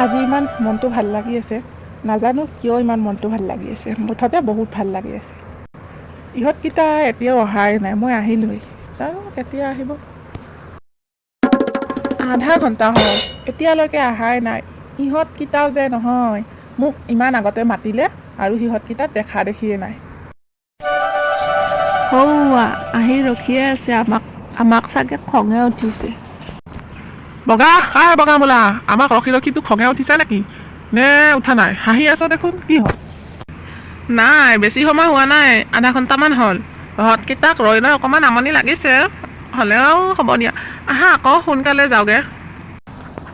আজি ইমান মনটো ভাল লাগি আছে, নাজানো কিয় ইমান মনটো ভাল লাগি আছে, মুঠতে বহুত ভাল লাগি আছে। ইহঁতকেইটা এতিয়াও অহাই নাই, মই আহিলোঁৱেই, জানো কেতিয়া আহিব। আধা ঘণ্টা হ'ল এতিয়ালৈকে অহাই নাই। ইহঁতকেইটাও যে নহয়, মোক ইমান আগতে মাতিলে আৰু সিহঁতকেইটাক দেখা দেখিয়ে নাই। সৌৱা আহি ৰখিয়ে আছে আমাক চাগে খঙে উঠিছে। বগা বগা বোলা, আমাক ৰখি ৰখি তোক খঙে উঠিছে নেকি? নে উঠা নাই? হাঁহি আছ দেখোন, কি হ'ল? নাই বেছি সময় হোৱা নাই, আধা ঘণ্টামান হ'ল। তহঁতকেইটাক ৰৈ ৰৈ অকণমান আমনি লাগিছে, হ'লেও হ'ব দিয়া। আহা আকৌ সোনকালে যাওঁগে।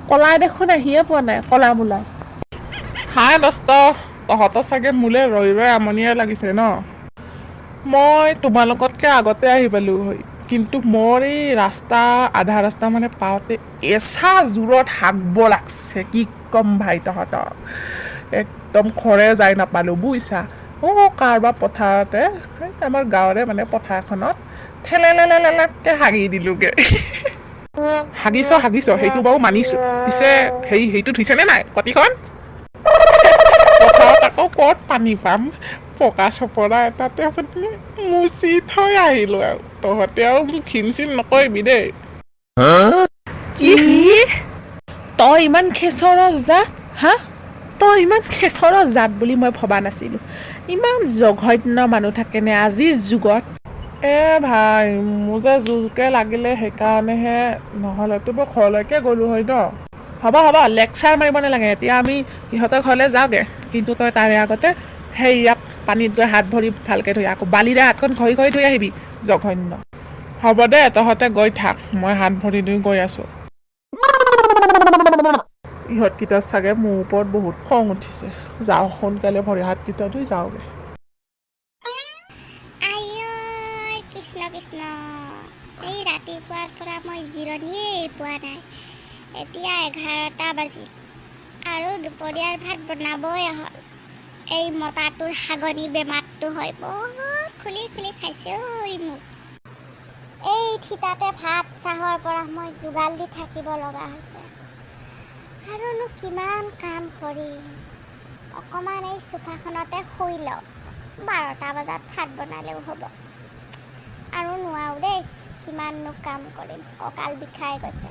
কলাই দেখোন আহিয়ে পোৱা নাই, কলা মোলাই। হাই দস্ত, তহঁতৰ চাগে মোলে ৰৈ ৰৈ আমনিয়ে লাগিছে ন? মই তোমালোকতকৈ আগতে আহি পালোঁ হয়, কিন্তু মোৰ এই আধা ৰাস্তা মানে পাওঁতে এচা জোৰত হাগব লাগছে, কি ক'ম ভাই তহঁতক। একদম খৰে যাই নাপালোঁ বুইছা। কাৰোবাৰ পথাৰতে, আমাৰ গাঁৱৰে মানে পথাৰখনত ঠেলেলেলেলেকে হাগি দিলোগে। হাগিছ সেইটো বাৰু মানিছো, পিছে হেৰিটো ধুইছেনে নাই কটিখন? পথাৰত আকৌ ক'ত পানী পাম, পকা চপৰা এটাতে মুচি থৈ আহিলো আৰু। তহঁতে আৰু মোক ঘিন চিন নকৰিবি দেই। কি? তই ইমান খেচৰ জাত, হা? তই ইমান খেচৰ জাত বুলি মই ভবা নাছিলো। ইমান জঘন্য মানুহ থাকেনে আজিৰ যুগত। ভাই মোৰ যে জোৰকে লাগিলে, সেইকাৰণেহে, নহ'লেতো মই ঘৰলৈকে গ'লো হয় ন। হ'ব লেকচাৰ মাৰিব নালাগে, এতিয়া আমি ইহঁতৰ ঘৰলৈ যাওঁগে, কিন্তু তই তাৰে আগতে ইয়াক পানীত গৈ হাত ভৰি ভালকে ধুই আকৌ বালিৰে হাতখন ঘঁহি ঘঁহি ধুই আহিবি, জঘন্য। হ'ব দে তহঁতে গৈ থাক, মই হাত ভৰি ধুই গৈ আছো। ইহঁতকেইটা চাগে মোৰ ওপৰত বহুত খং উঠিছে, যাওঁ সোনকালে ভৰি হাতকেইটা ধুই যাওঁগে। কৃষ্ণ কৃষ্ণ, এই ৰাতিপুৱাৰ পৰা মই জিৰণিয়েই পোৱা নাই। এতিয়া 11টা বাজিল আৰু দুপৰীয়াৰ ভাত বনাবই হ'ল। এই মতাটোৰ হাগনি বেমাৰটো হয়, বহুত খুলি খুলি খাইছে মোক। এই থিতাতে ভাত চাহৰ পৰা মই যোগাল দি থাকিব লগা হৈছে। আৰুনো কিমান কাম কৰিম, অকণমান এই চোফাখনতে শুই লওঁ, 12টা বজাত ভাত বনালেও হ'ব। আৰু নোৱাৰো দেই, কিমাননো কাম কৰিম, কঁকাল বিষাই গৈছে।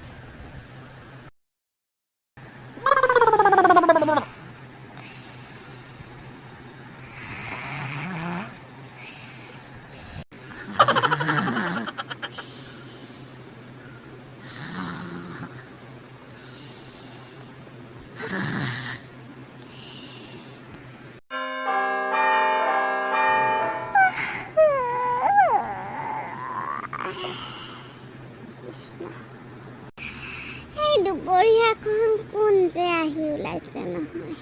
এই দুপৰীয়াখন কোন যে আহি ওলাইছে নহয়,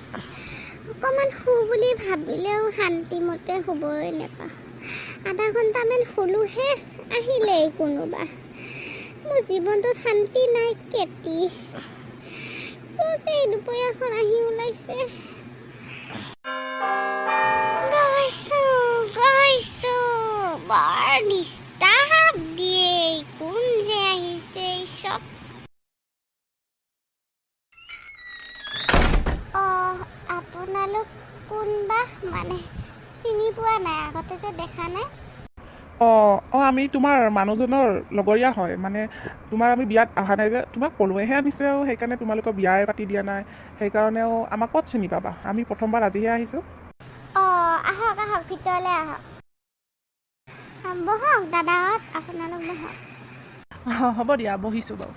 অকণমান শু বুলি ভাবিলেও শান্তিমতে শুবই নাপাওঁ। আধা ঘণ্টামান শুলোহে, আহিলেই কোনোবা। মোৰ জীৱনটোত শান্তি নাই কেতি, এই দুপৰীয়াখন আহি ওলাইছে। গৈছো বৰ ডিষ্টাৰ্ব দিয়ে, কোন যে আহিছে চব। আপোনালোক কোনবা, মানে চিনি পোৱা নাই, আগতে যে দেখা নাই। আমি তোমাৰ মানুহজনৰ লগৰীয়া হয়, মানে তোমাৰ আমি বিয়াত অহা নাই যে, তোমাক পলুৱেহে আনিছে আৰু সেইকাৰণে তোমালোকৰ বিয়াই পাতি দিয়া নাই, সেইকাৰণেও আমাক ক'ত চিনি পাবা, আমি প্ৰথমবাৰ আজিহে আহিছোঁ। আহক ভিতৰলৈ আহক, বহক দাদাহঁত, আপোনালোক বহক। হ'ব দিয়া, বহিছোঁ বাৰু।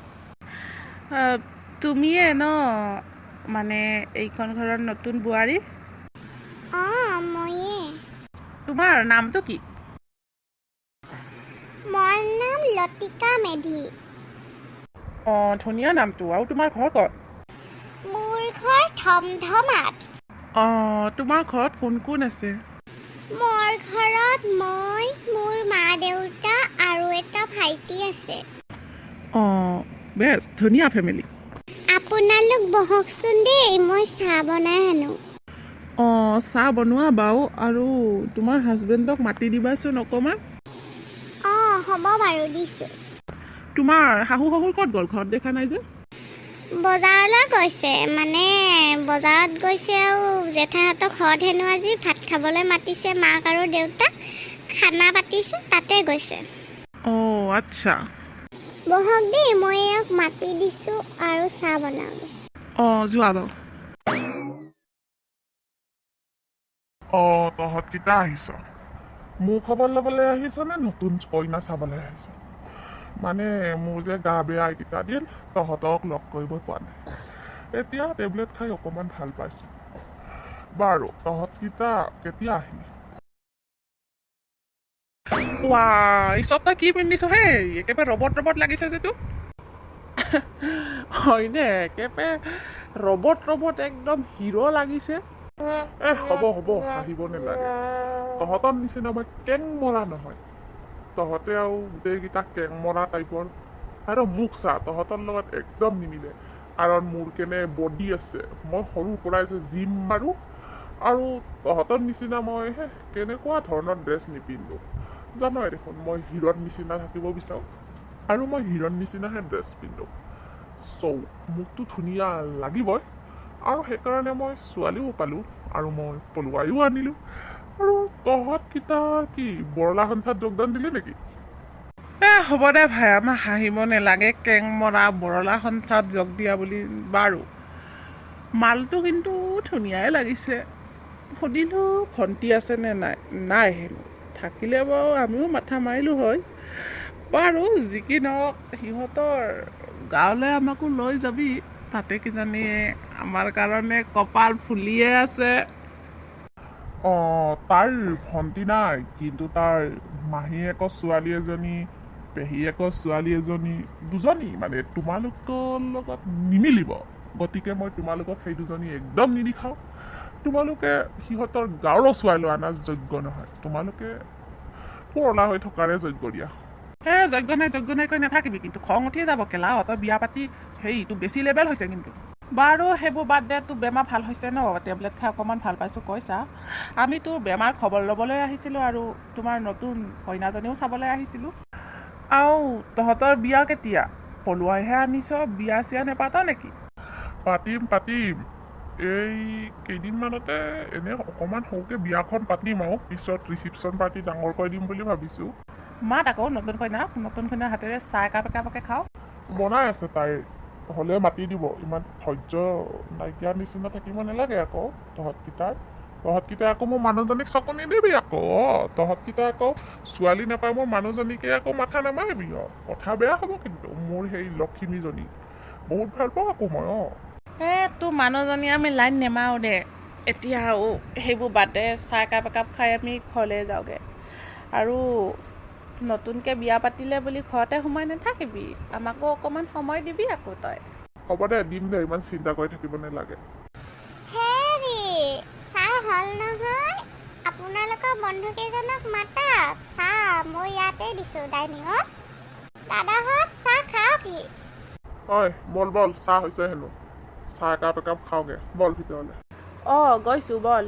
তুমিয়ে ন মানে এইখন ঘৰৰ নতুন বোৱাৰী? ময়ে। তোমাৰ নামটো কি? মোৰ নাম লতিকা মেধি। ধুনীয়া নামটো, আৰু তোমাৰ ঘৰ ক'ত? মোৰ ঘৰ ধমধমাত। তোমাৰ ঘৰত কোন কোন আছে? মোৰ ঘৰত মই, মোৰ মা দেউতা আৰু এটা ভাইটি আছে। বেছ ধুনীয়া ফেমিলি। আপোনালোক বহকচোন দেই, মই চাহ বনাই আনো। চাহ বনোৱা বাৰু, আৰু তোমাৰ হাজবেণ্ডক মাতি দিবাচোন অকণমান। হ'ব বাৰু, দিছোঁ। তোমাৰ শাহু শহুৰ ক'ত গ'ল, ঘৰত দেখা নাই যে? বজাৰলৈ গৈছে মানে বজাৰত গৈছে আৰু জেঠাহঁতৰ ঘৰত হেনো আজি ভাত খাবলৈ মাতিছে মাক আৰু দেউতাক খানা পাতিছে তাতে গৈছে অঁ আচ্ছা বহক দেই মই এওক মাতি দিছোঁ আৰু চাহ বনাওঁগৈ অঁ যোৱা বাৰু অঁ তহঁতকেইটা আহিছ মোৰ খবৰ ল'বলৈ আহিছ নে নতুন কইনা চাবলৈ আহিছ মানে মোৰ যে গা বেয়া এইকেইটা দিন তহঁতক লগ কৰিব পৰা নাই এতিয়া টেবলেট খাই অকণমান ভাল পাইছোঁ বাৰু তহঁতকেইটা কেতিয়া আহিলি ৱাই চব তই কি পিন্ধিছ হেই একেবাৰে ৰবট ৰবট লাগিছে যে তোক হয়নে একেবাৰে ৰবট একদম হিৰো লাগিছে হ'ব আহিব নালাগে তহঁতৰ নিচিনা মই কেং মৰা নহয় তহঁতে আৰু গোটেইকেইটা কেং মৰা টাইপৰ আৰু মোক চা তহঁতৰ লগত একদম নিমিলে কাৰণ মোৰ কেনে বডি আছে মই সৰুৰ পৰাই যে জিম মাৰোঁ আৰু তহঁতৰ নিচিনা মই কেনেকুৱা ধৰণৰ ড্ৰেছ নিপিন্ধো জানই দেখোন মই হিৰোৰ নিচিনা থাকিব বিচাৰোঁ আৰু মই হিৰোৰ নিচিনাহে ড্ৰেছ পিন্ধো চ' মোকতো ধুনীয়া লাগিবই আৰু সেইকাৰণে মই ছোৱালীও পালোঁ আৰু মই পলুৱাইও আনিলোঁ আৰু তহঁতকেইটা কি বৰলা সন্থাত যোগদান দিলি নেকি হ'ব দে ভাই আমাৰ হাঁহিব নালাগে কেং মৰা বৰলা সন্থাত যোগ দিয়া বুলি বাৰু মালটো কিন্তু ধুনীয়াই লাগিছে সুধিলোঁ ভণ্টি আছেনে নাই হেনো থাকিলে বাৰু আমিও মাথা মাৰিলোঁ হয় বাৰু যি কি নহওক সিহঁতৰ গাঁৱলৈ আমাকো লৈ যাবি তাতে কিজানি আমাৰ কাৰণে কপাল ফুলিয়ে আছে অঁ তাৰ ভণ্টি নাই কিন্তু তাৰ মাহীয়েকৰ ছোৱালী এজনী পেহীয়েকৰ ছোৱালী এজনী দুজনী মানে তোমালোকৰ লগত নিমিলিব গতিকে মই তোমালোকক সেই দুজনী একদম নিদিখাওঁ তোমালোকে সিহঁতৰ গাঁৱৰ ছোৱালী অনাৰ যোগ্য নহয় তোমালোকে পুৰণা হৈ থকাৰে যোগ্য দিয়া যজ্ঞ নাই কৈ নাথাকিবি কিন্তু খং উঠিয়ে যাব কেলা তই বিয়া পাতি তোৰ বেছি লেভেল হৈছে কিন্তু বাৰু সেইবোৰ বাদ দে তোৰ বেমাৰ ভাল হৈছে ন টেবলেট খাই অকণমান ভাল পাইছোঁ কৈছা আমি তোৰ বেমাৰ খবৰ ল'বলৈ আহিছিলোঁ আৰু তোমাৰ নতুন কইনাজনীও চাবলৈ আহিছিলোঁ আৰু তহঁতৰ বিয়া কেতিয়া পলুৱাইহে আনিছ বিয়া চিয়া নেপাত নেকি পাতিম এই কেইদিনমানতে এনে অকণমান সৰুকৈ বিয়াখন পাতিম আৰু পিছত ৰিচিপশ্যন পাৰ্টি ডাঙৰকৈ দিম বুলি ভাবিছোঁ মাত আকৌ নতুন কইনা হাতেৰে চাহ একাপে খাওঁ বনাই আছে তাইৰ হ'লে মাতি দিব ইমান ধৈৰ্য নাইকিয়া নিচিনা থাকিব নালাগে আকৌ তহঁতকেইটাই আকৌ মোৰ মানুহজনীক চকু নিদিবি আকৌ তহঁতকেইটাই আকৌ ছোৱালী নাপায় মোৰ মানুহজনীকে আকৌ মাথা নামাৰিবি কথা বেয়া হ'ব কিন্তু মোৰ সেই লখিমীজনী বহুত ভাল পাওঁ আকৌ মই তোৰ মানুহজনী আমি লাইন নেমাৰো দে এতিয়া সেইবোৰ বাদে চাহ একাপ খাই আমি ঘৰলৈ যাওঁগৈ আৰু নতুনকৈ বিয়া পাতিলে বুলি ঘৰতে সোমাই নাথাকিবি আমাকো অকণমান সময় দিবি আকৌ তই হ'ব দে দিম দে ইমান চিন্তা কৰি থাকিব নালাগে হেৰি চাহ হ'ল নহয় আপোনালোকৰ বন্ধুকেইজনক মাতা চাহ মই ইয়াতে দিছোঁ ডাইনিঙত দাদাহঁত চাহ খাওঁকি ঐ বল চাহ হৈছে হেনো চাহ একাপ খাওঁগৈ বল ভিতৰলৈ গৈছোঁ বল